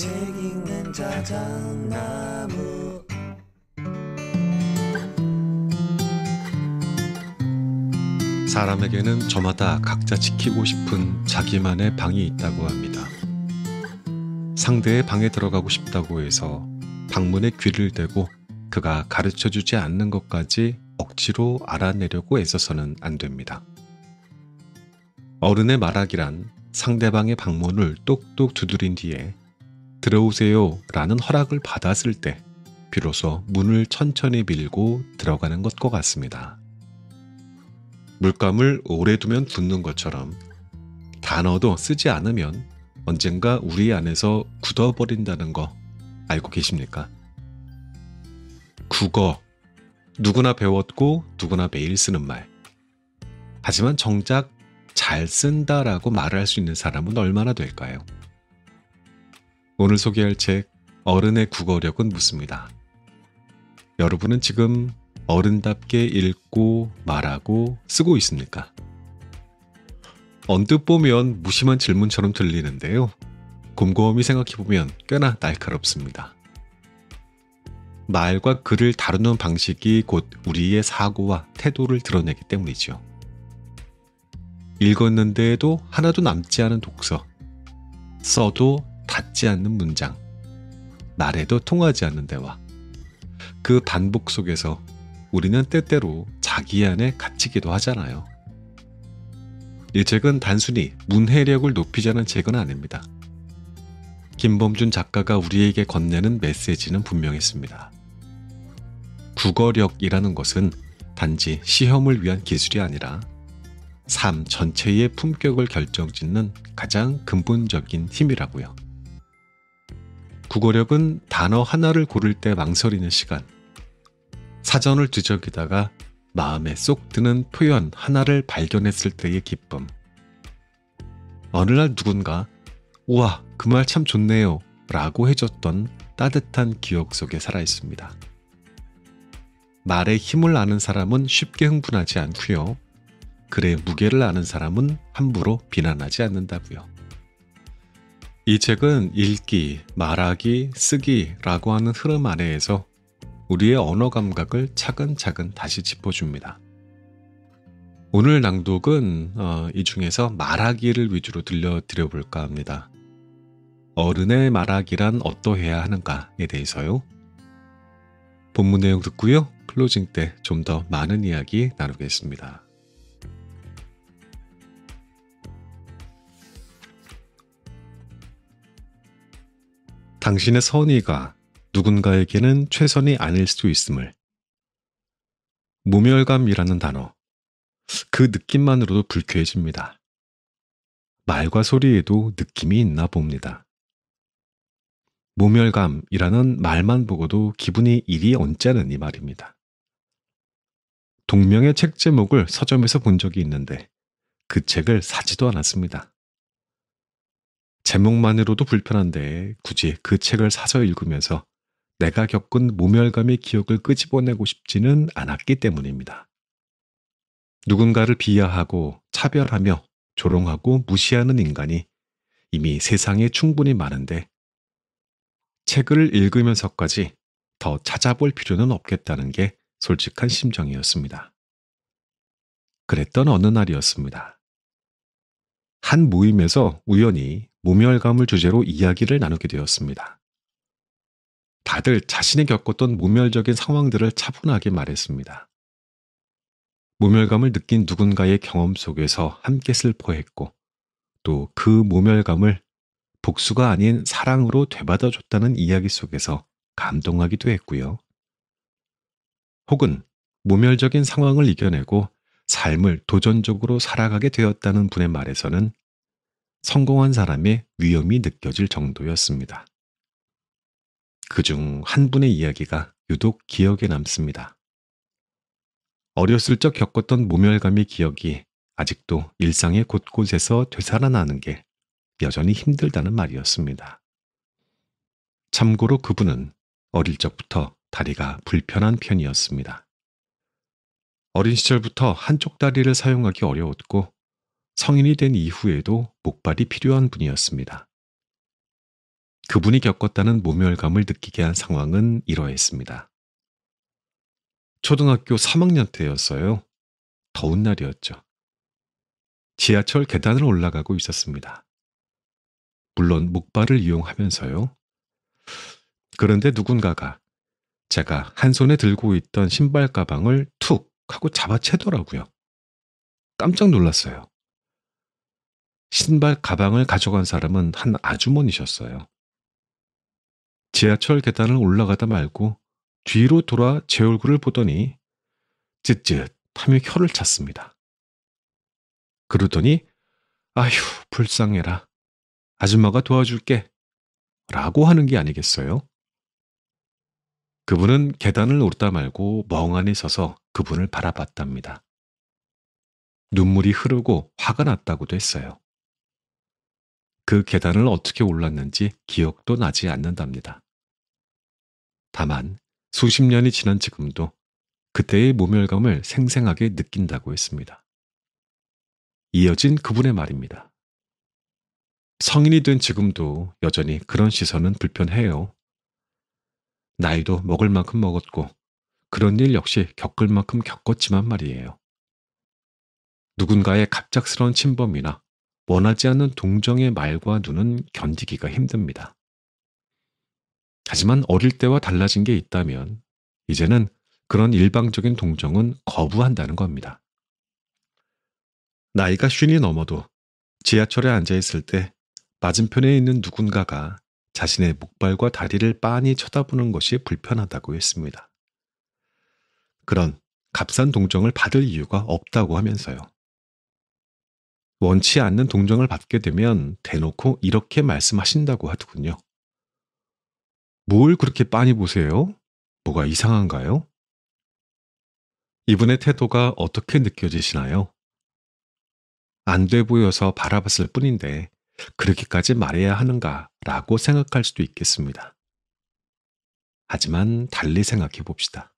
책 읽는 자작나무. 사람에게는 저마다 각자 지키고 싶은 자기만의 방이 있다고 합니다. 상대의 방에 들어가고 싶다고 해서 방문에 귀를 대고 그가 가르쳐주지 않는 것까지 억지로 알아내려고 애써서는 안 됩니다. 어른의 말하기란 상대방의 방문을 똑똑 두드린 뒤에 들어오세요 라는 허락을 받았을 때 비로소 문을 천천히 밀고 들어가는 것과 같습니다. 물감을 오래 두면 굳는 것처럼 단어도 쓰지 않으면 언젠가 우리 안에서 굳어버린다는 거 알고 계십니까? 국어, 누구나 배웠고 누구나 매일 쓰는 말. 하지만 정작 잘 쓴다라고 말할 수 있는 사람은 얼마나 될까요? 오늘 소개할 책 어른의 국어력은 묻습니다. 여러분은 지금 어른답게 읽고 말하고 쓰고 있습니까? 언뜻 보면 무심한 질문처럼 들리는데요. 곰곰이 생각해보면 꽤나 날카롭습니다. 말과 글을 다루는 방식이 곧 우리의 사고와 태도를 드러내기 때문이죠. 읽었는데도 하나도 남지 않은 독서, 써도 닿지 않는 문장, 말해도 통하지 않는 대화. 그 반복 속에서 우리는 때때로 자기 안에 갇히기도 하잖아요. 이 책은 단순히 문해력을 높이자는 책은 아닙니다. 김범준 작가가 우리에게 건네는 메시지는 분명했습니다. 국어력이라는 것은 단지 시험을 위한 기술이 아니라 삶 전체의 품격을 결정짓는 가장 근본적인 힘이라고요. 국어력은 단어 하나를 고를 때 망설이는 시간, 사전을 뒤적이다가 마음에 쏙 드는 표현 하나를 발견했을 때의 기쁨. 어느 날 누군가 우와, 그 말 참 좋네요 라고 해줬던 따뜻한 기억 속에 살아있습니다. 말의 힘을 아는 사람은 쉽게 흥분하지 않고요. 글의 무게를 아는 사람은 함부로 비난하지 않는다고요. 이 책은 읽기, 말하기, 쓰기라고 하는 흐름 안에서 우리의 언어 감각을 차근차근 다시 짚어줍니다. 오늘 낭독은 이 중에서 말하기를 위주로 들려드려볼까 합니다. 어른의 말하기란 어떠해야 하는가에 대해서요. 본문 내용 듣고요. 클로징 때 좀 더 많은 이야기 나누겠습니다. 당신의 선의가 누군가에게는 최선이 아닐 수 있음을. 모멸감이라는 단어, 그 느낌만으로도 불쾌해집니다. 말과 소리에도 느낌이 있나 봅니다. 모멸감이라는 말만 보고도 기분이 이리 언짢으니 말입니다. 동명의 책 제목을 서점에서 본 적이 있는데 그 책을 사지도 않았습니다. 제목만으로도 불편한데 굳이 그 책을 사서 읽으면서 내가 겪은 모멸감의 기억을 끄집어내고 싶지는 않았기 때문입니다. 누군가를 비하하고 차별하며 조롱하고 무시하는 인간이 이미 세상에 충분히 많은데 책을 읽으면서까지 더 찾아볼 필요는 없겠다는 게 솔직한 심정이었습니다. 그랬던 어느 날이었습니다. 한 모임에서 우연히 모멸감을 주제로 이야기를 나누게 되었습니다. 다들 자신이 겪었던 모멸적인 상황들을 차분하게 말했습니다. 모멸감을 느낀 누군가의 경험 속에서 함께 슬퍼했고 또 그 모멸감을 복수가 아닌 사랑으로 되받아줬다는 이야기 속에서 감동하기도 했고요. 혹은 모멸적인 상황을 이겨내고 삶을 도전적으로 살아가게 되었다는 분의 말에서는 성공한 사람의 위엄이 느껴질 정도였습니다. 그중 한 분의 이야기가 유독 기억에 남습니다. 어렸을 적 겪었던 모멸감의 기억이 아직도 일상의 곳곳에서 되살아나는 게 여전히 힘들다는 말이었습니다. 참고로 그분은 어릴 적부터 다리가 불편한 편이었습니다. 어린 시절부터 한쪽 다리를 사용하기 어려웠고 성인이 된 이후에도 목발이 필요한 분이었습니다. 그분이 겪었다는 모멸감을 느끼게 한 상황은 이러했습니다. 초등학교 3학년 때였어요. 더운 날이었죠. 지하철 계단을 올라가고 있었습니다. 물론 목발을 이용하면서요. 그런데 누군가가 제가 한 손에 들고 있던 신발 가방을 툭 하고 잡아채더라고요. 깜짝 놀랐어요. 신발 가방을 가져간 사람은 한 아주머니셨어요. 지하철 계단을 올라가다 말고 뒤로 돌아 제 얼굴을 보더니 쯧쯧하며 혀를 찼습니다. 그러더니 아휴 불쌍해라. 아줌마가 도와줄게. 라고 하는 게 아니겠어요? 그분은 계단을 오르다 말고 멍하니 서서 그분을 바라봤답니다. 눈물이 흐르고 화가 났다고도 했어요. 그 계단을 어떻게 올랐는지 기억도 나지 않는답니다. 다만 수십 년이 지난 지금도 그때의 모멸감을 생생하게 느낀다고 했습니다. 이어진 그분의 말입니다. 성인이 된 지금도 여전히 그런 시선은 불편해요. 나이도 먹을 만큼 먹었고 그런 일 역시 겪을 만큼 겪었지만 말이에요. 누군가의 갑작스러운 침범이나 원하지 않는 동정의 말과 눈은 견디기가 힘듭니다. 하지만 어릴 때와 달라진 게 있다면 이제는 그런 일방적인 동정은 거부한다는 겁니다. 나이가 50이 넘어도 지하철에 앉아있을 때 맞은편에 있는 누군가가 자신의 목발과 다리를 빤히 쳐다보는 것이 불편하다고 했습니다. 그런 값싼 동정을 받을 이유가 없다고 하면서요. 원치 않는 동정을 받게 되면 대놓고 이렇게 말씀하신다고 하더군요. 뭘 그렇게 빤히 보세요? 뭐가 이상한가요? 이분의 태도가 어떻게 느껴지시나요? 안 돼 보여서 바라봤을 뿐인데 그렇게까지 말해야 하는가라고 생각할 수도 있겠습니다. 하지만 달리 생각해 봅시다.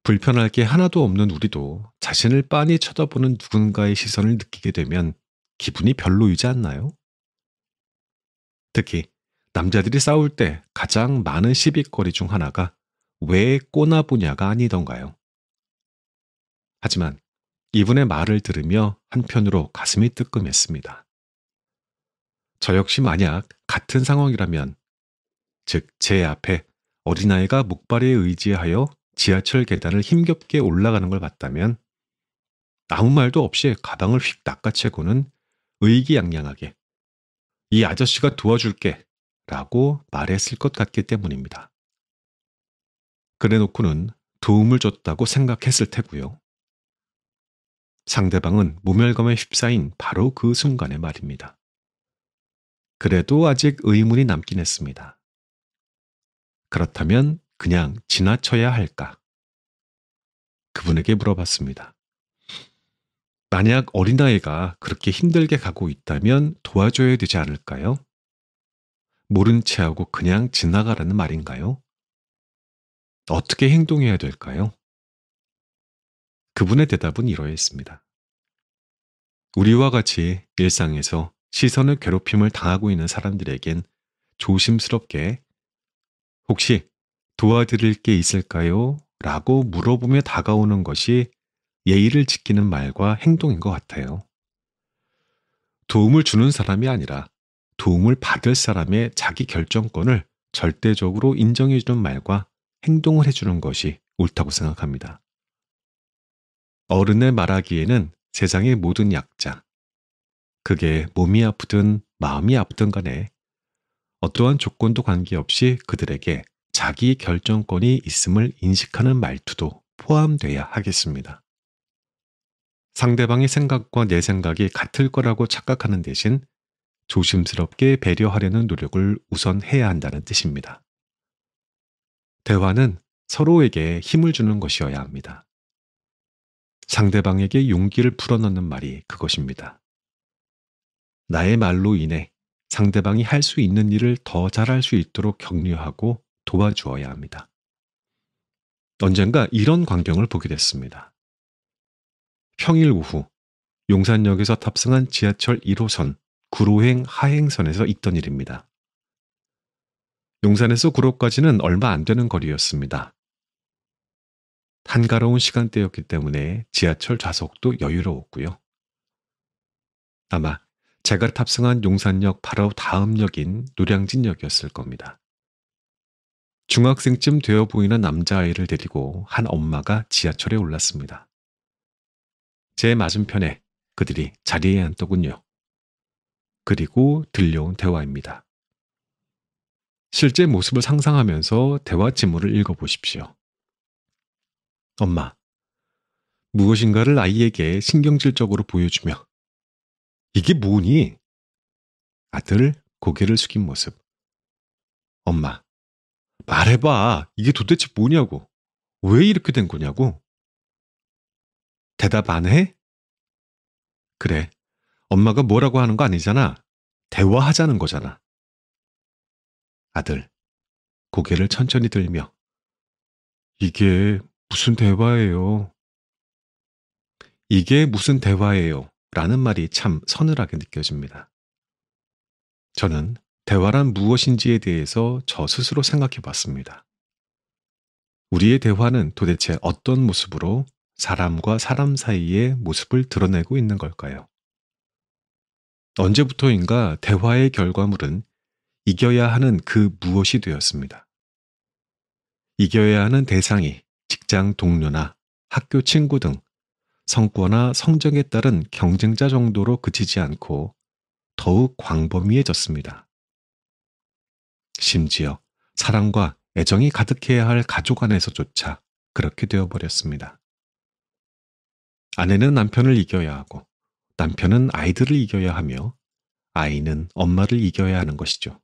불편할 게 하나도 없는 우리도 자신을 빤히 쳐다보는 누군가의 시선을 느끼게 되면 기분이 별로이지 않나요? 특히 남자들이 싸울 때 가장 많은 시비거리 중 하나가 왜 꼬나보냐가 아니던가요? 하지만 이분의 말을 들으며 한편으로 가슴이 뜨끔했습니다. 저 역시 만약 같은 상황이라면, 즉 제 앞에 어린아이가 목발에 의지하여 지하철 계단을 힘겹게 올라가는 걸 봤다면 아무 말도 없이 가방을 휙 낚아채고는 의기양양하게 이 아저씨가 도와줄게 라고 말했을 것 같기 때문입니다. 그래놓고는 도움을 줬다고 생각했을 테고요. 상대방은 모멸감에 휩싸인 바로 그 순간의 말입니다. 그래도 아직 의문이 남긴 했습니다. 그렇다면 그냥 지나쳐야 할까? 그분에게 물어봤습니다. 만약 어린아이가 그렇게 힘들게 가고 있다면 도와줘야 되지 않을까요? 모른 채 하고 그냥 지나가라는 말인가요? 어떻게 행동해야 될까요? 그분의 대답은 이러했습니다. 우리와 같이 일상에서 시선을 괴롭힘을 당하고 있는 사람들에겐 조심스럽게 혹시 도와드릴 게 있을까요? 라고 물어보며 다가오는 것이 예의를 지키는 말과 행동인 것 같아요. 도움을 주는 사람이 아니라 도움을 받을 사람의 자기 결정권을 절대적으로 인정해주는 말과 행동을 해주는 것이 옳다고 생각합니다. 어른의 말하기에는 세상의 모든 약자, 그게 몸이 아프든 마음이 아프든 간에 어떠한 조건도 관계없이 그들에게 자기 결정권이 있음을 인식하는 말투도 포함돼야 하겠습니다. 상대방의 생각과 내 생각이 같을 거라고 착각하는 대신 조심스럽게 배려하려는 노력을 우선 해야 한다는 뜻입니다. 대화는 서로에게 힘을 주는 것이어야 합니다. 상대방에게 용기를 불어넣는 말이 그것입니다. 나의 말로 인해 상대방이 할 수 있는 일을 더 잘할 수 있도록 격려하고 도와주어야 합니다. 언젠가 이런 광경을 보게 됐습니다. 평일 오후 용산역에서 탑승한 지하철 1호선 구로행 하행선에서 있던 일입니다. 용산에서 구로까지는 얼마 안 되는 거리였습니다. 한가로운 시간대였기 때문에 지하철 좌석도 여유로웠고요. 아마 제가 탑승한 용산역 바로 다음 역인 노량진역이었을 겁니다. 중학생쯤 되어 보이는 남자아이를 데리고 한 엄마가 지하철에 올랐습니다. 제 맞은편에 그들이 자리에 앉더군요. 그리고 들려온 대화입니다. 실제 모습을 상상하면서 대화 지문을 읽어보십시오. 엄마, 무엇인가를 아이에게 신경질적으로 보여주며 이게 뭐니? 아들 고개를 숙인 모습. 엄마, 말해봐. 이게 도대체 뭐냐고. 왜 이렇게 된 거냐고. 대답 안 해? 그래. 엄마가 뭐라고 하는 거 아니잖아. 대화하자는 거잖아. 아들, 고개를 천천히 들며 이게 무슨 대화예요? 이게 무슨 대화예요? 라는 말이 참 서늘하게 느껴집니다. 저는 대화란 무엇인지에 대해서 저 스스로 생각해 봤습니다. 우리의 대화는 도대체 어떤 모습으로 사람과 사람 사이의 모습을 드러내고 있는 걸까요? 언제부터인가 대화의 결과물은 이겨야 하는 그 무엇이 되었습니다. 이겨야 하는 대상이 직장 동료나 학교 친구 등 성과나 성적에 따른 경쟁자 정도로 그치지 않고 더욱 광범위해졌습니다. 심지어 사랑과 애정이 가득해야 할 가족 안에서조차 그렇게 되어버렸습니다. 아내는 남편을 이겨야 하고 남편은 아이들을 이겨야 하며 아이는 엄마를 이겨야 하는 것이죠.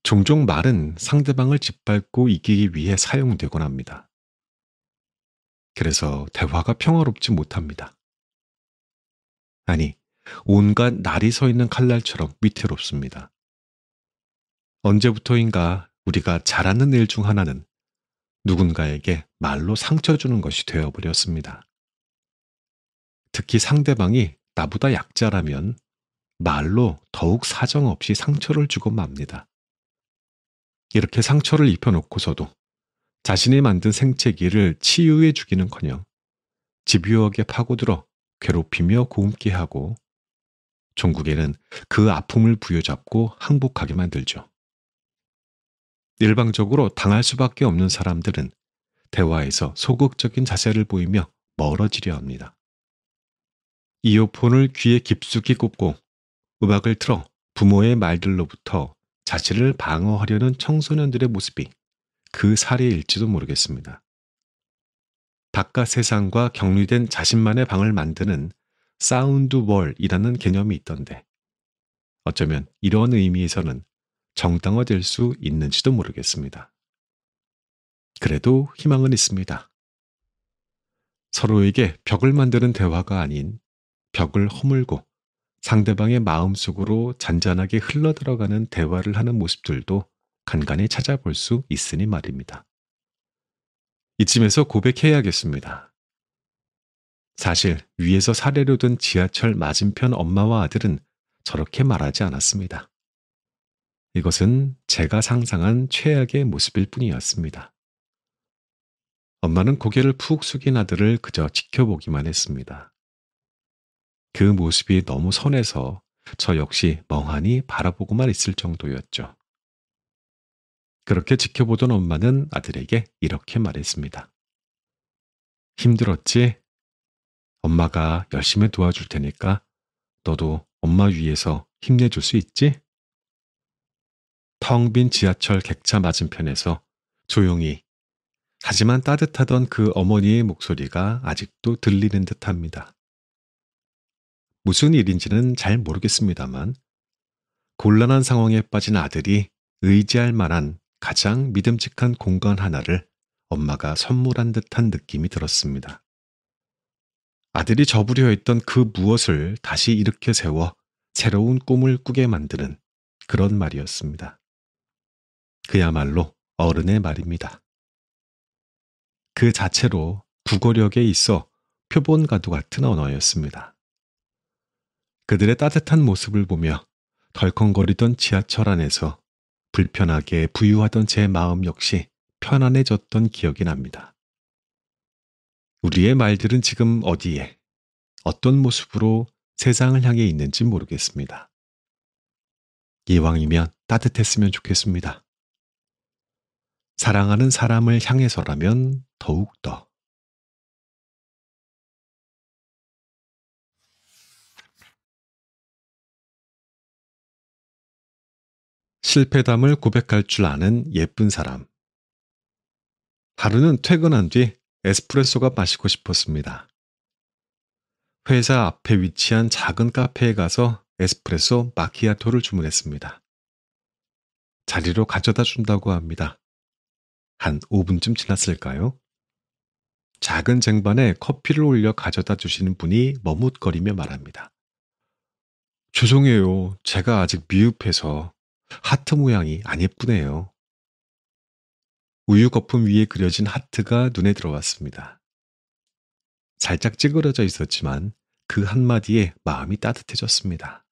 종종 말은 상대방을 짓밟고 이기기 위해 사용되곤 합니다. 그래서 대화가 평화롭지 못합니다. 아니, 온갖 날이 서 있는 칼날처럼 위태롭습니다. 언제부터인가 우리가 잘하는 일 중 하나는 누군가에게 말로 상처 주는 것이 되어버렸습니다. 특히 상대방이 나보다 약자라면 말로 더욱 사정없이 상처를 주고 맙니다. 이렇게 상처를 입혀놓고서도 자신이 만든 생채기를 치유해 주기는커녕 집요하게 파고들어 괴롭히며 곪게 하고 종국에는 그 아픔을 부여잡고 항복하게 만들죠. 일방적으로 당할 수밖에 없는 사람들은 대화에서 소극적인 자세를 보이며 멀어지려 합니다. 이어폰을 귀에 깊숙이 꽂고 음악을 틀어 부모의 말들로부터 자신을 방어하려는 청소년들의 모습이 그 사례일지도 모르겠습니다. 바깥 세상과 격리된 자신만의 방을 만드는 사운드월이라는 개념이 있던데 어쩌면 이런 의미에서는 정당화될 수 있는지도 모르겠습니다. 그래도 희망은 있습니다. 서로에게 벽을 만드는 대화가 아닌 벽을 허물고 상대방의 마음속으로 잔잔하게 흘러들어가는 대화를 하는 모습들도 간간히 찾아볼 수 있으니 말입니다. 이쯤에서 고백해야겠습니다. 사실 위에서 사례로 든 지하철 맞은편 엄마와 아들은 저렇게 말하지 않았습니다. 이것은 제가 상상한 최악의 모습일 뿐이었습니다. 엄마는 고개를 푹 숙인 아들을 그저 지켜보기만 했습니다. 그 모습이 너무 선해서 저 역시 멍하니 바라보고만 있을 정도였죠. 그렇게 지켜보던 엄마는 아들에게 이렇게 말했습니다. 힘들었지? 엄마가 열심히 도와줄 테니까 너도 엄마 위해서 힘내줄 수 있지? 텅 빈 지하철 객차 맞은편에서 조용히 하지만 따뜻하던 그 어머니의 목소리가 아직도 들리는 듯합니다. 무슨 일인지는 잘 모르겠습니다만 곤란한 상황에 빠진 아들이 의지할 만한 가장 믿음직한 공간 하나를 엄마가 선물한 듯한 느낌이 들었습니다. 아들이 접으려 했던 그 무엇을 다시 일으켜 세워 새로운 꿈을 꾸게 만드는 그런 말이었습니다. 그야말로 어른의 말입니다. 그 자체로 국어력에 있어 표본과도 같은 언어였습니다. 그들의 따뜻한 모습을 보며 덜컹거리던 지하철 안에서 불편하게 부유하던 제 마음 역시 편안해졌던 기억이 납니다. 우리의 말들은 지금 어디에, 어떤 모습으로 세상을 향해 있는지 모르겠습니다. 이왕이면 따뜻했으면 좋겠습니다. 사랑하는 사람을 향해서라면 더욱더. 실패담을 고백할 줄 아는 예쁜 사람. 하루는 퇴근한 뒤 에스프레소가 마시고 싶었습니다. 회사 앞에 위치한 작은 카페에 가서 에스프레소 마키아토를 주문했습니다. 자리로 가져다 준다고 합니다. 한 5분쯤 지났을까요? 작은 쟁반에 커피를 올려 가져다 주시는 분이 머뭇거리며 말합니다. 죄송해요. 제가 아직 미흡해서 하트 모양이 안 예쁘네요. 우유 거품 위에 그려진 하트가 눈에 들어왔습니다. 살짝 찌그러져 있었지만 그 한마디에 마음이 따뜻해졌습니다.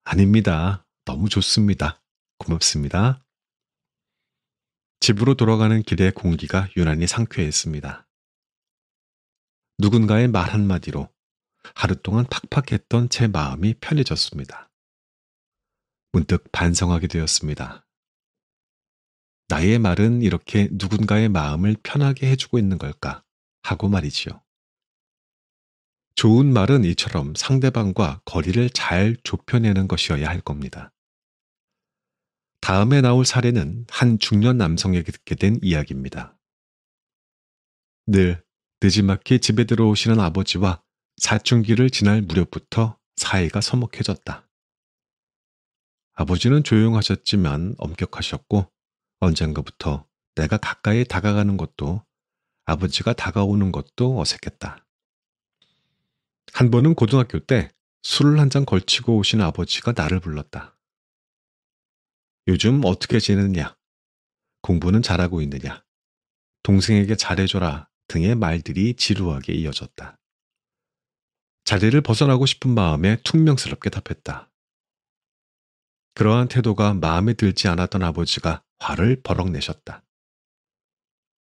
아닙니다. 너무 좋습니다. 고맙습니다. 집으로 돌아가는 길의 공기가 유난히 상쾌했습니다. 누군가의 말 한마디로 하루 동안 팍팍했던 제 마음이 편해졌습니다. 문득 반성하게 되었습니다. 나의 말은 이렇게 누군가의 마음을 편하게 해주고 있는 걸까 하고 말이지요. 좋은 말은 이처럼 상대방과 거리를 잘 좁혀내는 것이어야 할 겁니다. 다음에 나올 사례는 한 중년 남성에게 듣게 된 이야기입니다. 늘 늦지막히 집에 들어오시는 아버지와 사춘기를 지날 무렵부터 사이가 서먹해졌다. 아버지는 조용하셨지만 엄격하셨고 언젠가부터 내가 가까이 다가가는 것도 아버지가 다가오는 것도 어색했다. 한 번은 고등학교 때 술을 한 잔 걸치고 오신 아버지가 나를 불렀다. 요즘 어떻게 지내느냐? 공부는 잘하고 있느냐? 동생에게 잘해줘라 등의 말들이 지루하게 이어졌다. 자리를 벗어나고 싶은 마음에 퉁명스럽게 답했다. 그러한 태도가 마음에 들지 않았던 아버지가 화를 버럭 내셨다.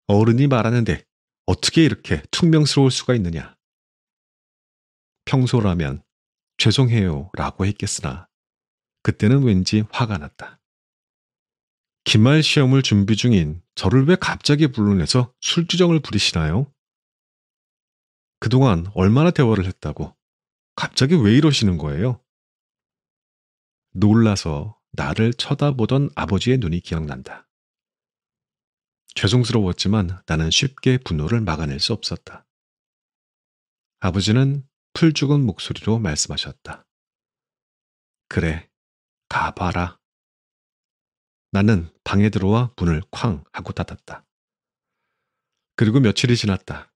어른이 말하는데 어떻게 이렇게 퉁명스러울 수가 있느냐? 평소라면 죄송해요 라고 했겠으나 그때는 왠지 화가 났다. 기말 시험을 준비 중인 저를 왜 갑자기 불러내서 술주정을 부리시나요? 그동안 얼마나 대화를 했다고 갑자기 왜 이러시는 거예요? 놀라서 나를 쳐다보던 아버지의 눈이 기억난다. 죄송스러웠지만 나는 쉽게 분노를 막아낼 수 없었다. 아버지는 풀 죽은 목소리로 말씀하셨다. 그래, 가봐라. 나는 방에 들어와 문을 쾅 하고 닫았다. 그리고 며칠이 지났다.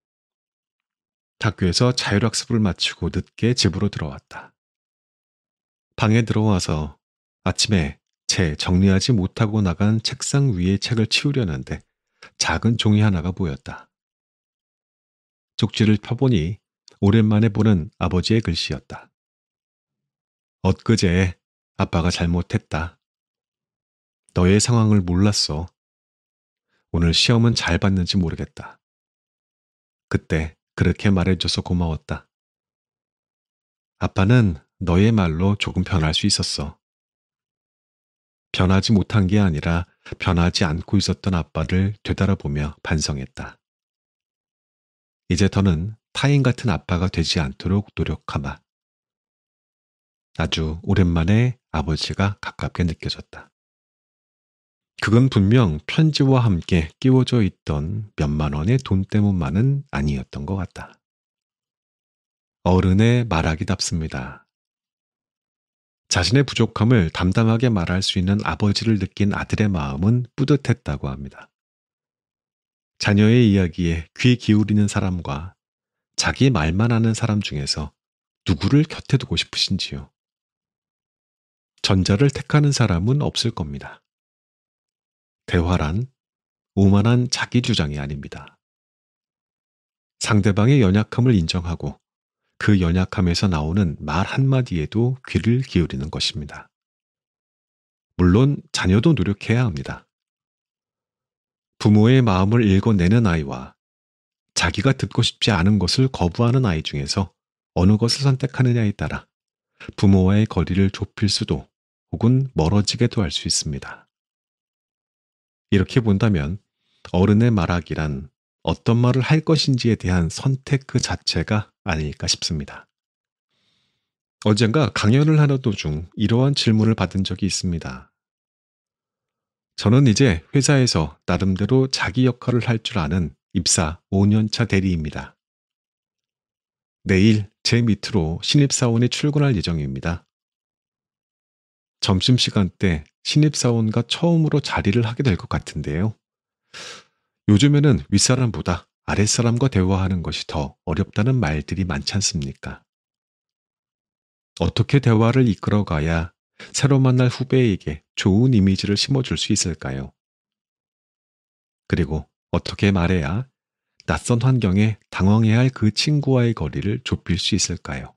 학교에서 자율학습을 마치고 늦게 집으로 들어왔다. 방에 들어와서 아침에 채 정리하지 못하고 나간 책상 위에 책을 치우려는데 작은 종이 하나가 보였다. 쪽지를 펴보니 오랜만에 보는 아버지의 글씨였다. 엊그제 아빠가 잘못했다. 너의 상황을 몰랐어. 오늘 시험은 잘 봤는지 모르겠다. 그때 그렇게 말해줘서 고마웠다. 아빠는 너의 말로 조금 변할 수 있었어. 변하지 못한 게 아니라 변하지 않고 있었던 아빠를 되돌아보며 반성했다. 이제 더는 타인 같은 아빠가 되지 않도록 노력하마. 아주 오랜만에 아버지가 가깝게 느껴졌다. 그건 분명 편지와 함께 끼워져 있던 몇만 원의 돈 때문만은 아니었던 것 같다. 어른의 말하기답습니다. 자신의 부족함을 담담하게 말할 수 있는 아버지를 느낀 아들의 마음은 뿌듯했다고 합니다. 자녀의 이야기에 귀 기울이는 사람과 자기 말만 하는 사람 중에서 누구를 곁에 두고 싶으신지요? 전자를 택하는 사람은 없을 겁니다. 대화란 오만한 자기 주장이 아닙니다. 상대방의 연약함을 인정하고 그 연약함에서 나오는 말 한마디에도 귀를 기울이는 것입니다. 물론 자녀도 노력해야 합니다. 부모의 마음을 읽어내는 아이와 자기가 듣고 싶지 않은 것을 거부하는 아이 중에서 어느 것을 선택하느냐에 따라 부모와의 거리를 좁힐 수도 혹은 멀어지게도 할 수 있습니다. 이렇게 본다면 어른의 말하기란 어떤 말을 할 것인지에 대한 선택 그 자체가 아닐까 싶습니다. 언젠가 강연을 하는 도중 이러한 질문을 받은 적이 있습니다. 저는 이제 회사에서 나름대로 자기 역할을 할 줄 아는 입사 5년차 대리입니다. 내일 제 밑으로 신입사원이 출근할 예정입니다. 점심시간 때 신입사원과 처음으로 자리를 하게 될 것 같은데요. 요즘에는 윗사람보다 아랫사람과 대화하는 것이 더 어렵다는 말들이 많지 않습니까? 어떻게 대화를 이끌어가야 새로 만날 후배에게 좋은 이미지를 심어줄 수 있을까요? 그리고 어떻게 말해야 낯선 환경에 당황해야 할 그 친구와의 거리를 좁힐 수 있을까요?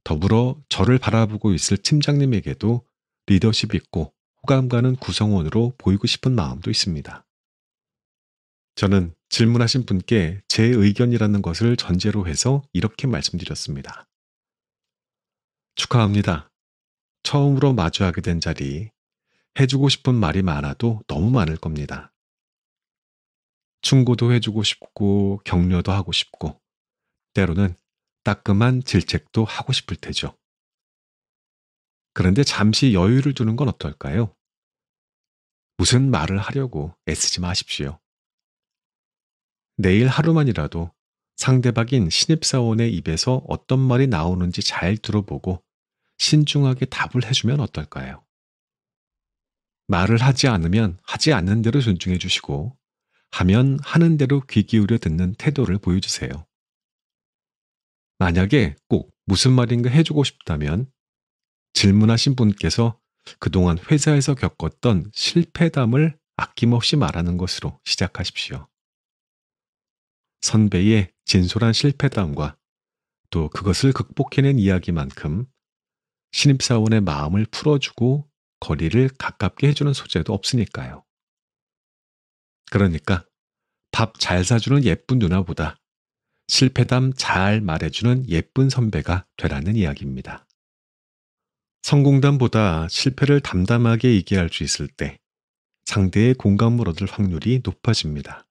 더불어 저를 바라보고 있을 팀장님에게도 리더십 있고 호감 가는 구성원으로 보이고 싶은 마음도 있습니다. 저는 질문하신 분께 제 의견이라는 것을 전제로 해서 이렇게 말씀드렸습니다. 축하합니다. 처음으로 마주하게 된 자리, 해주고 싶은 말이 많아도 너무 많을 겁니다. 충고도 해주고 싶고 격려도 하고 싶고 때로는 따끔한 질책도 하고 싶을 테죠. 그런데 잠시 여유를 두는 건 어떨까요? 무슨 말을 하려고 애쓰지 마십시오. 내일 하루만이라도 상대방인 신입사원의 입에서 어떤 말이 나오는지 잘 들어보고 신중하게 답을 해주면 어떨까요? 말을 하지 않으면 하지 않는 대로 존중해 주시고 하면 하는 대로 귀 기울여 듣는 태도를 보여주세요. 만약에 꼭 무슨 말인가 해주고 싶다면 질문하신 분께서 그동안 회사에서 겪었던 실패담을 아낌없이 말하는 것으로 시작하십시오. 선배의 진솔한 실패담과 또 그것을 극복해낸 이야기만큼 신입사원의 마음을 풀어주고 거리를 가깝게 해주는 소재도 없으니까요. 그러니까 밥 잘 사주는 예쁜 누나보다 실패담 잘 말해주는 예쁜 선배가 되라는 이야기입니다. 성공담보다 실패를 담담하게 얘기할 수 있을 때 상대의 공감을 얻을 확률이 높아집니다.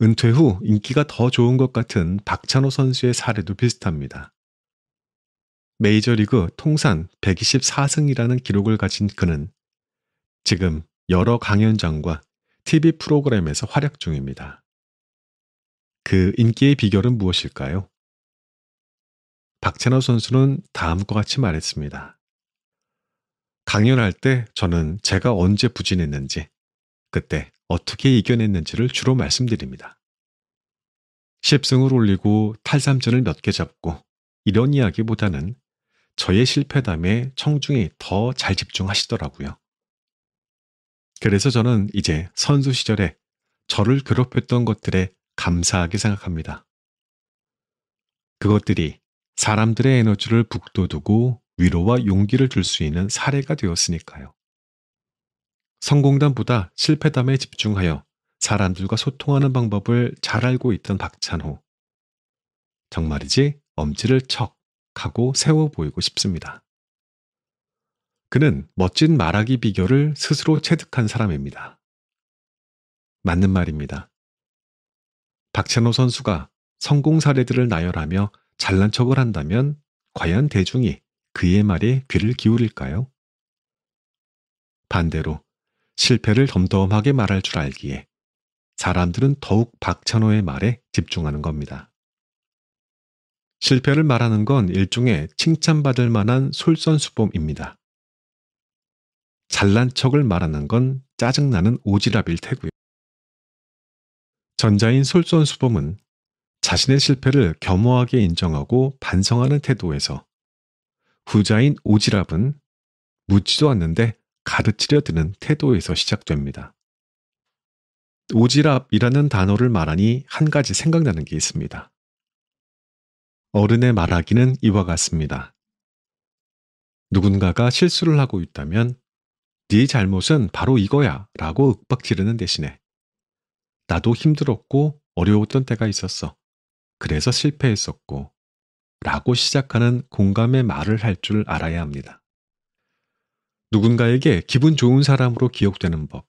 은퇴 후 인기가 더 좋은 것 같은 박찬호 선수의 사례도 비슷합니다. 메이저리그 통산 124승이라는 기록을 가진 그는 지금 여러 강연장과 TV 프로그램에서 활약 중입니다. 그 인기의 비결은 무엇일까요? 박찬호 선수는 다음과 같이 말했습니다. 강연할 때 저는 제가 언제 부진했는지, 그때 어떻게 이겨냈는지를 주로 말씀드립니다. 10승을 올리고 탈삼진을 몇 개 잡고 이런 이야기보다는 저의 실패담에 청중이 더 잘 집중하시더라고요. 그래서 저는 이제 선수 시절에 저를 괴롭혔던 것들에 감사하게 생각합니다. 그것들이 사람들의 에너지를 북돋우고 위로와 용기를 줄 수 있는 사례가 되었으니까요. 성공담보다 실패담에 집중하여 사람들과 소통하는 방법을 잘 알고 있던 박찬호. 정말이지 엄지를 척 하고 세워 보이고 싶습니다. 그는 멋진 말하기 비결을 스스로 체득한 사람입니다. 맞는 말입니다. 박찬호 선수가 성공 사례들을 나열하며 잘난 척을 한다면 과연 대중이 그의 말에 귀를 기울일까요? 반대로 실패를 덤덤하게 말할 줄 알기에 사람들은 더욱 박찬호의 말에 집중하는 겁니다. 실패를 말하는 건 일종의 칭찬받을 만한 솔선수범입니다. 잘난 척을 말하는 건 짜증나는 오지랖일 테고요. 전자인 솔선수범은 자신의 실패를 겸허하게 인정하고 반성하는 태도에서 후자인 오지랖은 묻지도 않는데 가르치려 드는 태도에서 시작됩니다. 오지랖이라는 단어를 말하니 한 가지 생각나는 게 있습니다. 어른의 말하기는 이와 같습니다. 누군가가 실수를 하고 있다면 네 잘못은 바로 이거야 라고 윽박지르는 대신에 나도 힘들었고 어려웠던 때가 있었어. 그래서 실패했었고 라고 시작하는 공감의 말을 할 줄 알아야 합니다. 누군가에게 기분 좋은 사람으로 기억되는 법,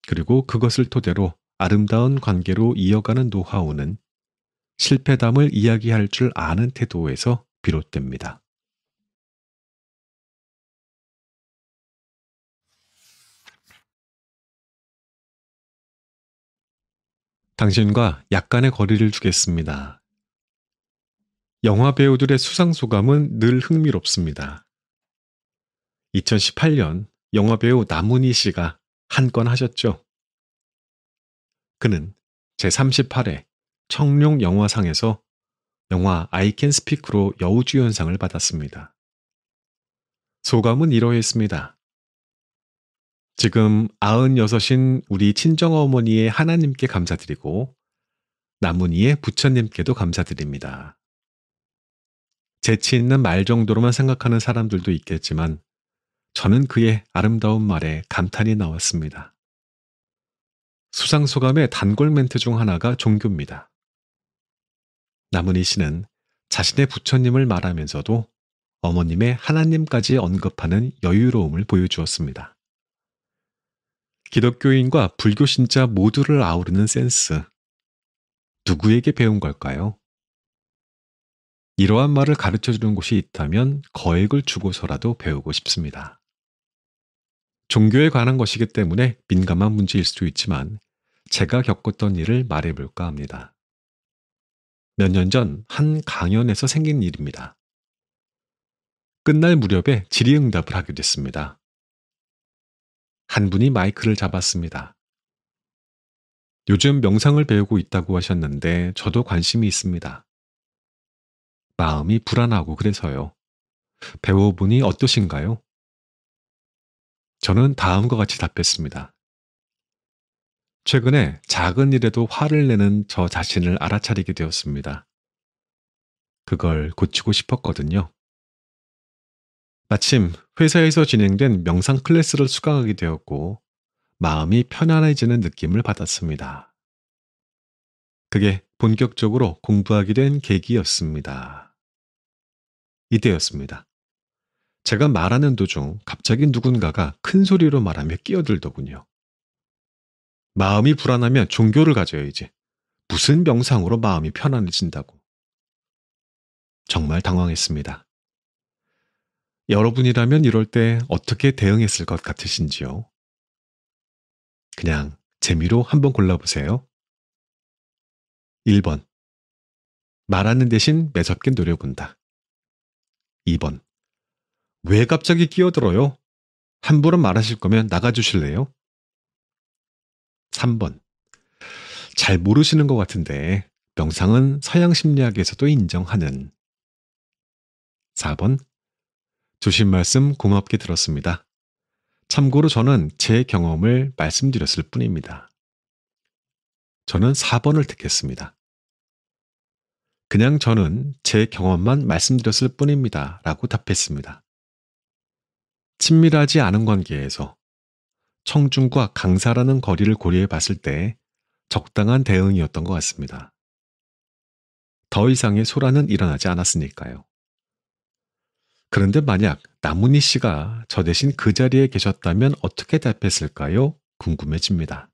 그리고 그것을 토대로 아름다운 관계로 이어가는 노하우는 실패담을 이야기할 줄 아는 태도에서 비롯됩니다. 당신과 약간의 거리를 두겠습니다. 영화 배우들의 수상 소감은 늘 흥미롭습니다. 2018년 영화 배우 남은희 씨가 한 건 하셨죠. 그는 제38회 청룡 영화상에서 영화 I Can Speak로 여우주연상을 받았습니다. 소감은 이러했습니다. 지금 96인 우리 친정어머니의 하나님께 감사드리고 남은이의 부처님께도 감사드립니다. 재치 있는 말 정도로만 생각하는 사람들도 있겠지만 저는 그의 아름다운 말에 감탄이 나왔습니다. 수상소감의 단골 멘트 중 하나가 종교입니다. 남은희 씨는 자신의 부처님을 말하면서도 어머님의 하나님까지 언급하는 여유로움을 보여주었습니다. 기독교인과 불교 신자 모두를 아우르는 센스. 누구에게 배운 걸까요? 이러한 말을 가르쳐주는 곳이 있다면 거액을 주고서라도 배우고 싶습니다. 종교에 관한 것이기 때문에 민감한 문제일 수도 있지만 제가 겪었던 일을 말해볼까 합니다. 몇 년 전 한 강연에서 생긴 일입니다. 끝날 무렵에 질의응답을 하게 됐습니다. 한 분이 마이크를 잡았습니다. 요즘 명상을 배우고 있다고 하셨는데 저도 관심이 있습니다. 마음이 불안하고 그래서요. 배워보니 어떠신가요? 저는 다음과 같이 답했습니다. 최근에 작은 일에도 화를 내는 저 자신을 알아차리게 되었습니다. 그걸 고치고 싶었거든요. 마침 회사에서 진행된 명상 클래스를 수강하게 되었고 마음이 편안해지는 느낌을 받았습니다. 그게 본격적으로 공부하게 된 계기였습니다. 이때였습니다. 제가 말하는 도중 갑자기 누군가가 큰 소리로 말하며 끼어들더군요. 마음이 불안하면 종교를 가져야지. 무슨 명상으로 마음이 편안해진다고. 정말 당황했습니다. 여러분이라면 이럴 때 어떻게 대응했을 것 같으신지요? 그냥 재미로 한번 골라보세요. 1번. 말하는 대신 매섭게 노려본다. 2번. 왜 갑자기 끼어들어요? 함부로 말하실 거면 나가주실래요? 3번. 잘 모르시는 것 같은데 명상은 서양 심리학에서도 인정하는. 4번. 주신 말씀 고맙게 들었습니다. 참고로 저는 제 경험을 말씀드렸을 뿐입니다. 저는 4번을 택했습니다. 그냥 저는 제 경험만 말씀드렸을 뿐입니다. 라고 답했습니다. 친밀하지 않은 관계에서 청중과 강사라는 거리를 고려해 봤을 때 적당한 대응이었던 것 같습니다. 더 이상의 소란은 일어나지 않았으니까요. 그런데 만약 남은희 씨가 저 대신 그 자리에 계셨다면 어떻게 답했을까요? 궁금해집니다.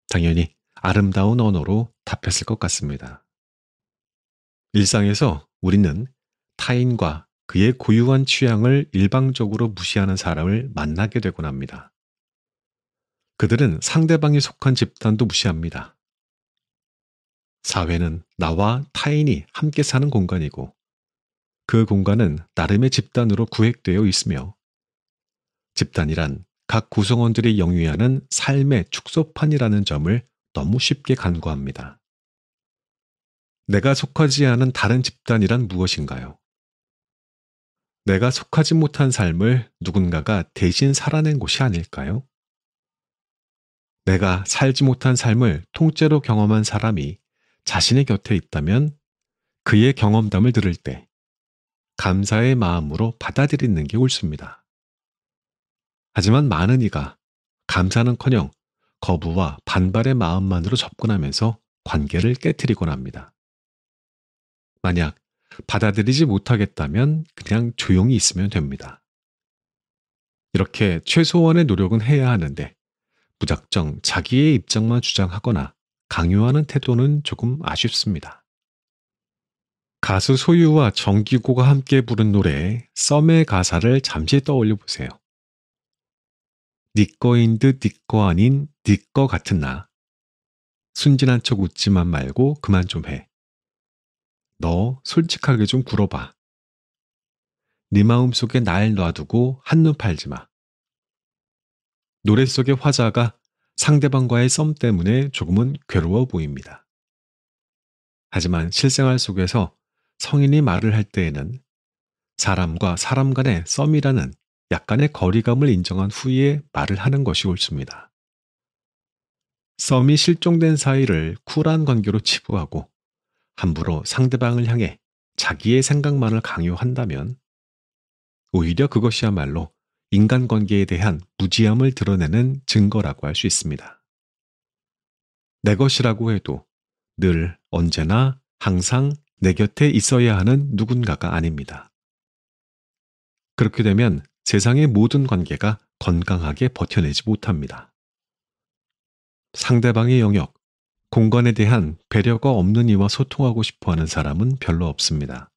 당연히 아름다운 언어로 답했을 것 같습니다. 일상에서 우리는 타인과 그의 고유한 취향을 일방적으로 무시하는 사람을 만나게 되곤 합니다. 그들은 상대방이 속한 집단도 무시합니다. 사회는 나와 타인이 함께 사는 공간이고 그 공간은 나름의 집단으로 구획되어 있으며 집단이란 각 구성원들이 영위하는 삶의 축소판이라는 점을 너무 쉽게 간과합니다. 내가 속하지 않은 다른 집단이란 무엇인가요? 내가 속하지 못한 삶을 누군가가 대신 살아낸 곳이 아닐까요? 내가 살지 못한 삶을 통째로 경험한 사람이 자신의 곁에 있다면 그의 경험담을 들을 때 감사의 마음으로 받아들이는 게 옳습니다. 하지만 많은 이가 감사는커녕 거부와 반발의 마음만으로 접근하면서 관계를 깨트리곤 합니다. 만약 받아들이지 못하겠다면 그냥 조용히 있으면 됩니다. 이렇게 최소한의 노력은 해야 하는데 무작정 자기의 입장만 주장하거나 강요하는 태도는 조금 아쉽습니다. 가수 소유와 정기고가 함께 부른 노래 썸의 가사를 잠시 떠올려 보세요. 네 거인 듯 네 거 아닌 네 거 같은 나. 순진한 척 웃지만 말고 그만 좀 해. 너 솔직하게 좀 굴어봐. 네 마음속에 날 놔두고 한눈 팔지 마. 노래 속의 화자가 상대방과의 썸 때문에 조금은 괴로워 보입니다. 하지만 실생활 속에서 성인이 말을 할 때에는 사람과 사람 간의 썸이라는 약간의 거리감을 인정한 후에 말을 하는 것이 옳습니다. 썸이 실종된 사이를 쿨한 관계로 치부하고 함부로 상대방을 향해 자기의 생각만을 강요한다면 오히려 그것이야말로 인간관계에 대한 무지함을 드러내는 증거라고 할 수 있습니다. 내 것이라고 해도 늘 언제나 항상 내 곁에 있어야 하는 누군가가 아닙니다. 그렇게 되면 세상의 모든 관계가 건강하게 버텨내지 못합니다. 상대방의 영역, 공간에 대한 배려가 없는 이와 소통하고 싶어 하는 사람은 별로 없습니다.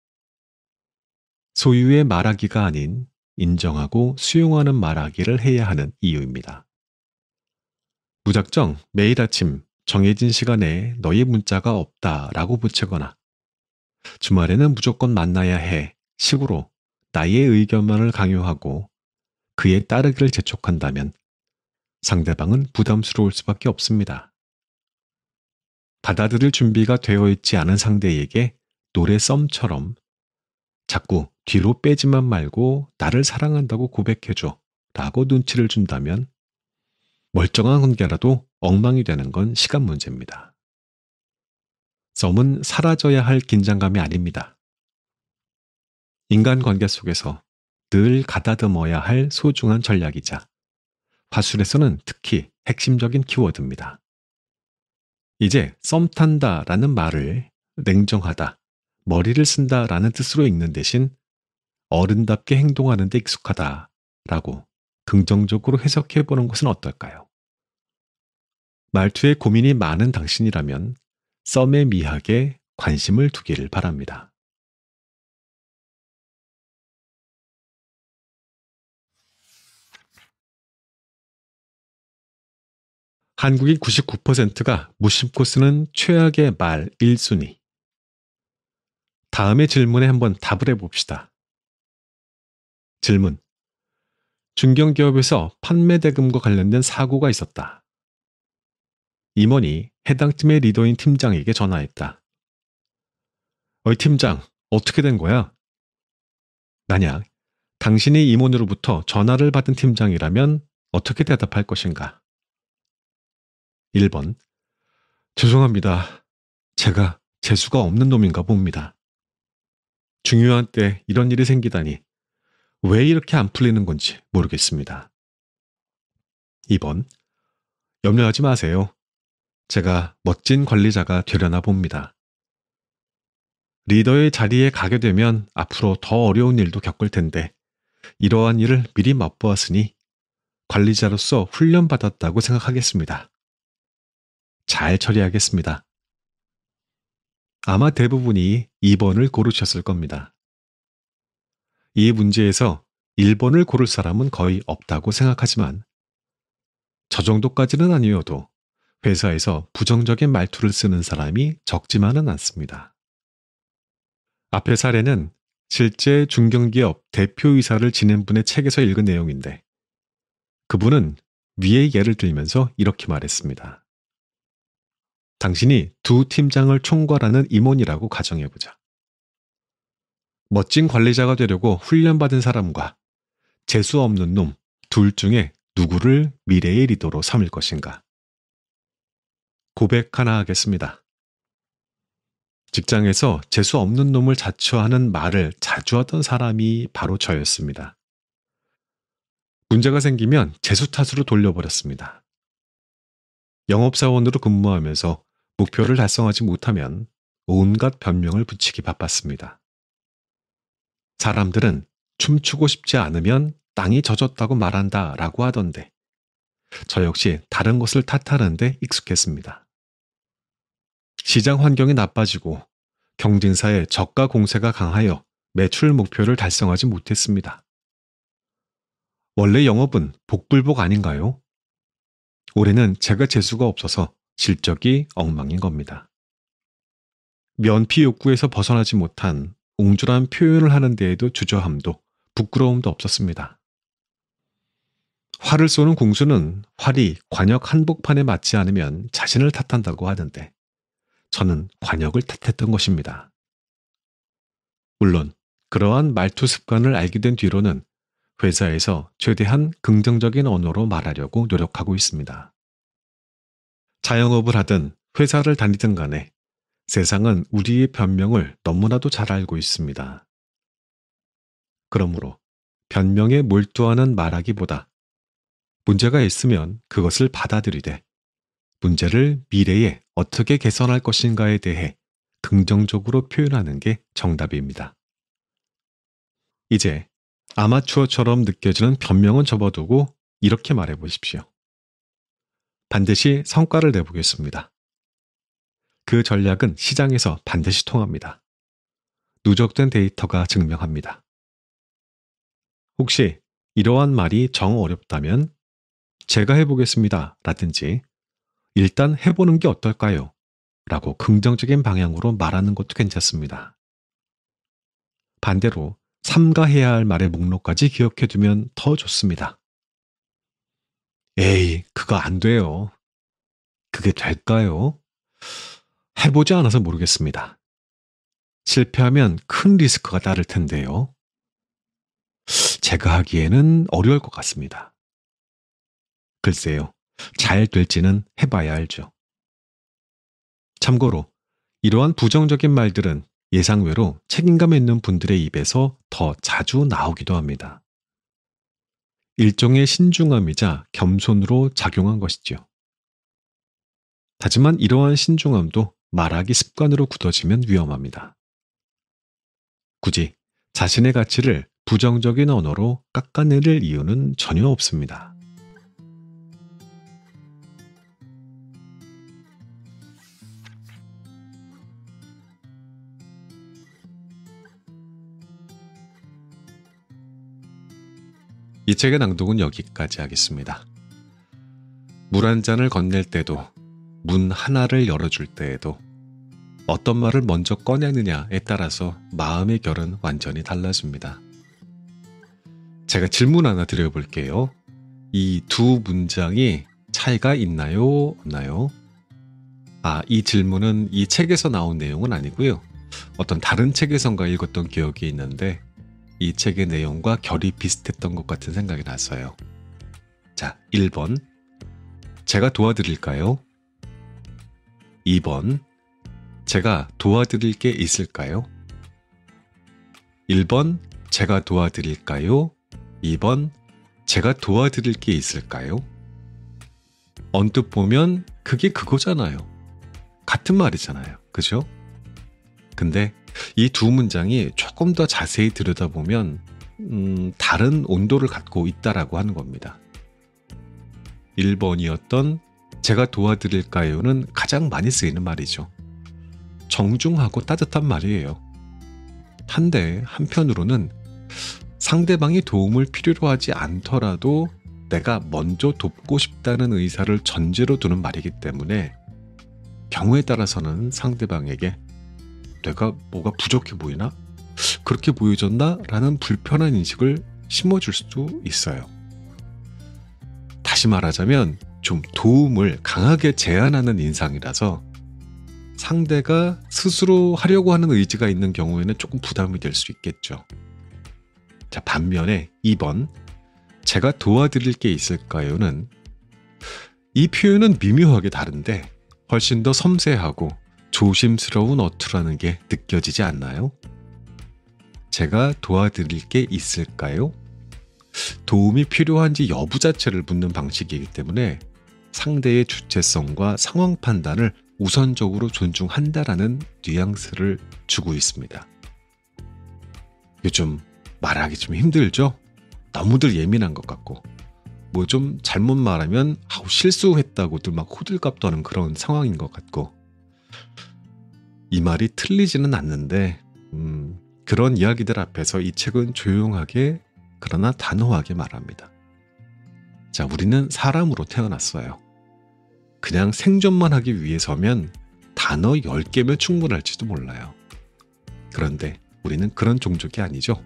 소유의 말하기가 아닌 인정하고 수용하는 말하기를 해야 하는 이유입니다. 무작정 매일 아침 정해진 시간에 너의 문자가 없다라고 보채거나 주말에는 무조건 만나야 해 식으로 나의 의견만을 강요하고 그에 따르기를 재촉한다면 상대방은 부담스러울 수밖에 없습니다. 받아들일 준비가 되어 있지 않은 상대에게 노래 썸처럼 자꾸 뒤로 빼지만 말고 나를 사랑한다고 고백해줘 라고 눈치를 준다면 멀쩡한 관계라도 엉망이 되는 건 시간 문제입니다. 썸은 사라져야 할 긴장감이 아닙니다. 인간관계 속에서 늘 가다듬어야 할 소중한 전략이자 화술에서는 특히 핵심적인 키워드입니다. 이제 썸 탄다 라는 말을 냉정하다, 머리를 쓴다 라는 뜻으로 읽는 대신 어른답게 행동하는 데 익숙하다 라고 긍정적으로 해석해 보는 것은 어떨까요? 말투에 고민이 많은 당신이라면 썸의 미학에 관심을 두기를 바랍니다. 한국인 99%가 무심코 쓰는 최악의 말 1순위. 다음의 질문에 한번 답을 해봅시다. 질문. 중견기업에서 판매 대금과 관련된 사고가 있었다. 임원이 해당 팀의 리더인 팀장에게 전화했다. 어이 팀장, 어떻게 된 거야? 만약 당신이 임원으로부터 전화를 받은 팀장이라면 어떻게 대답할 것인가? 1번. 죄송합니다. 제가 재수가 없는 놈인가 봅니다. 중요한 때 이런 일이 생기다니 왜 이렇게 안 풀리는 건지 모르겠습니다. 2번. 염려하지 마세요. 제가 멋진 관리자가 되려나 봅니다. 리더의 자리에 가게 되면 앞으로 더 어려운 일도 겪을 텐데 이러한 일을 미리 맛보았으니 관리자로서 훈련받았다고 생각하겠습니다. 잘 처리하겠습니다. 아마 대부분이 2번을 고르셨을 겁니다. 이 문제에서 1번을 고를 사람은 거의 없다고 생각하지만 저 정도까지는 아니어도 회사에서 부정적인 말투를 쓰는 사람이 적지만은 않습니다. 앞의 사례는 실제 중견기업 대표이사를 지낸 분의 책에서 읽은 내용인데 그분은 위의 예를 들면서 이렇게 말했습니다. 당신이 두 팀장을 총괄하는 임원이라고 가정해보자. 멋진 관리자가 되려고 훈련받은 사람과 재수 없는 놈 둘 중에 누구를 미래의 리더로 삼을 것인가? 고백 하나 하겠습니다. 직장에서 재수 없는 놈을 자처하는 말을 자주 하던 사람이 바로 저였습니다. 문제가 생기면 재수 탓으로 돌려버렸습니다. 영업사원으로 근무하면서 목표를 달성하지 못하면 온갖 변명을 붙이기 바빴습니다. 사람들은 춤추고 싶지 않으면 땅이 젖었다고 말한다 라고 하던데 저 역시 다른 것을 탓하는데 익숙했습니다. 시장 환경이 나빠지고 경쟁사의 저가 공세가 강하여 매출 목표를 달성하지 못했습니다. 원래 영업은 복불복 아닌가요? 올해는 제가 재수가 없어서 실적이 엉망인 겁니다. 면피 욕구에서 벗어나지 못한 옹졸한 표현을 하는 데에도 주저함도 부끄러움도 없었습니다. 활을 쏘는 궁수는 활이 관역 한복판에 맞지 않으면 자신을 탓한다고 하던데 저는 관역을 탓했던 것입니다. 물론 그러한 말투 습관을 알게 된 뒤로는 회사에서 최대한 긍정적인 언어로 말하려고 노력하고 있습니다. 자영업을 하든 회사를 다니든 간에 세상은 우리의 변명을 너무나도 잘 알고 있습니다. 그러므로 변명에 몰두하는 말하기보다 문제가 있으면 그것을 받아들이되 문제를 미래에 어떻게 개선할 것인가에 대해 긍정적으로 표현하는 게 정답입니다. 이제 아마추어처럼 느껴지는 변명은 접어두고 이렇게 말해보십시오. 반드시 성과를 내보겠습니다. 그 전략은 시장에서 반드시 통합니다. 누적된 데이터가 증명합니다. 혹시 이러한 말이 정 어렵다면 제가 해보겠습니다 라든지 일단 해보는 게 어떨까요? 라고 긍정적인 방향으로 말하는 것도 괜찮습니다. 반대로 삼가해야 할 말의 목록까지 기억해두면 더 좋습니다. 에이, 그거 안 돼요. 그게 될까요? 해보지 않아서 모르겠습니다. 실패하면 큰 리스크가 따를 텐데요. 제가 하기에는 어려울 것 같습니다. 글쎄요, 잘 될지는 해봐야 알죠. 참고로 이러한 부정적인 말들은 예상외로 책임감 있는 분들의 입에서 더 자주 나오기도 합니다. 일종의 신중함이자 겸손으로 작용한 것이죠. 하지만 이러한 신중함도 말하기 습관으로 굳어지면 위험합니다. 굳이 자신의 가치를 부정적인 언어로 깎아내릴 이유는 전혀 없습니다. 이 책의 낭독은 여기까지 하겠습니다. 물 한 잔을 건넬 때도 문 하나를 열어줄 때에도 어떤 말을 먼저 꺼내느냐에 따라서 마음의 결은 완전히 달라집니다. 제가 질문 하나 드려볼게요. 이 두 문장이 차이가 있나요? 없나요? 이 질문은 이 책에서 나온 내용은 아니고요. 어떤 다른 책에선가 읽었던 기억이 있는데 이 책의 내용과 결이 비슷했던 것 같은 생각이 났어요. 자, 1번. 제가 도와드릴까요? 2번. 제가 도와드릴 게 있을까요? 1번. 제가 도와드릴까요? 2번. 제가 도와드릴 게 있을까요? 언뜻 보면 그게 그거잖아요. 같은 말이잖아요. 그죠? 근데 이 두 문장이 조금 더 자세히 들여다보면 다른 온도를 갖고 있다라고 하는 겁니다. 1번이었던 제가 도와드릴까요는 가장 많이 쓰이는 말이죠. 정중하고 따뜻한 말이에요. 한데 한편으로는 상대방이 도움을 필요로 하지 않더라도 내가 먼저 돕고 싶다는 의사를 전제로 두는 말이기 때문에 경우에 따라서는 상대방에게 내가 뭐가 부족해 보이나? 그렇게 보여졌나? 라는 불편한 인식을 심어줄 수도 있어요. 다시 말하자면 좀 도움을 강하게 제안하는 인상이라서 상대가 스스로 하려고 하는 의지가 있는 경우에는 조금 부담이 될 수 있겠죠. 자, 반면에 2번 제가 도와드릴 게 있을까요는 이 표현은 미묘하게 다른데 훨씬 더 섬세하고 조심스러운 어투라는 게 느껴지지 않나요? 제가 도와드릴 게 있을까요? 도움이 필요한지 여부 자체를 묻는 방식이기 때문에 상대의 주체성과 상황 판단을 우선적으로 존중한다라는 뉘앙스를 주고 있습니다. 요즘 말하기 좀 힘들죠? 너무들 예민한 것 같고 뭐 좀 잘못 말하면 실수했다고들 막 호들갑 떠는 그런 상황인 것 같고 이 말이 틀리지는 않는데 그런 이야기들 앞에서 이 책은 조용하게 그러나 단호하게 말합니다. 자, 우리는 사람으로 태어났어요. 그냥 생존만 하기 위해서면 단어 10개면 충분할지도 몰라요. 그런데 우리는 그런 종족이 아니죠.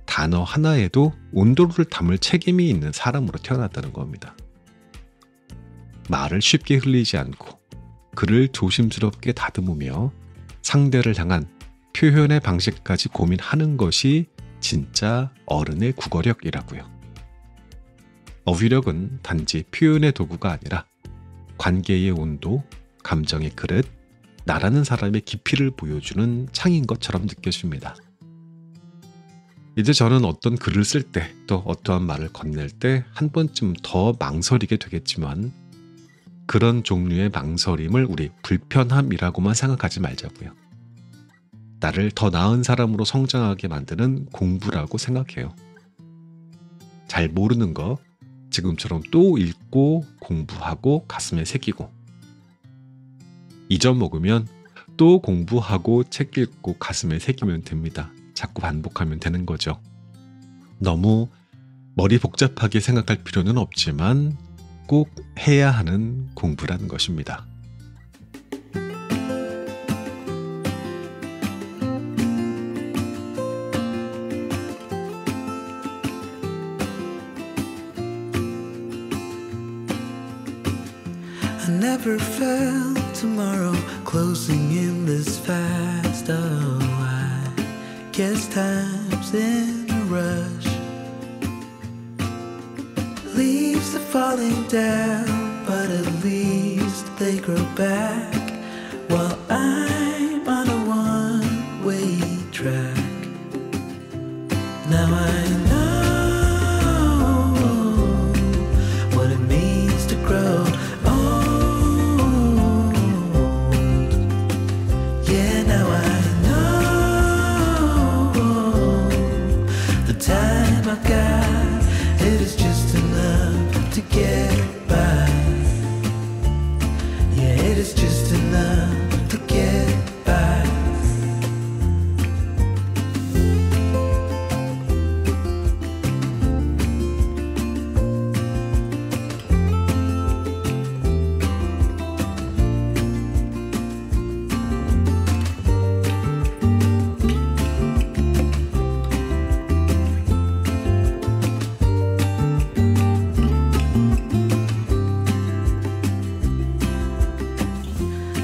단어 하나에도 온도를 담을 책임이 있는 사람으로 태어났다는 겁니다. 말을 쉽게 흘리지 않고 글을 조심스럽게 다듬으며 상대를 향한 표현의 방식까지 고민하는 것이 진짜 어른의 국어력이라고요. 어휘력은 단지 표현의 도구가 아니라 관계의 온도, 감정의 그릇, 나라는 사람의 깊이를 보여주는 창인 것처럼 느껴집니다. 이제 저는 어떤 글을 쓸 때 또 어떠한 말을 건넬 때 한 번쯤 더 망설이게 되겠지만 그런 종류의 망설임을 우리 불편함이라고만 생각하지 말자고요. 나를 더 나은 사람으로 성장하게 만드는 공부라고 생각해요. 잘 모르는 거 지금처럼 또 읽고 공부하고 가슴에 새기고 잊어먹으면 또 공부하고 책 읽고 가슴에 새기면 됩니다. 자꾸 반복하면 되는 거죠. 너무 머리 복잡하게 생각할 필요는 없지만 꼭 해야 하는 공부라는 것입니다. I never felt tomorrow closing in this fast. Oh, I guess time's in a rush. Leaves are falling down, but at least they grow back. While I'm on a one-way track. Now I know what it means to grow.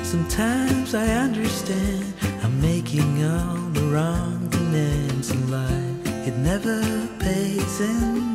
Sometimes I understand I'm making all the wrong demands in life. It never pays in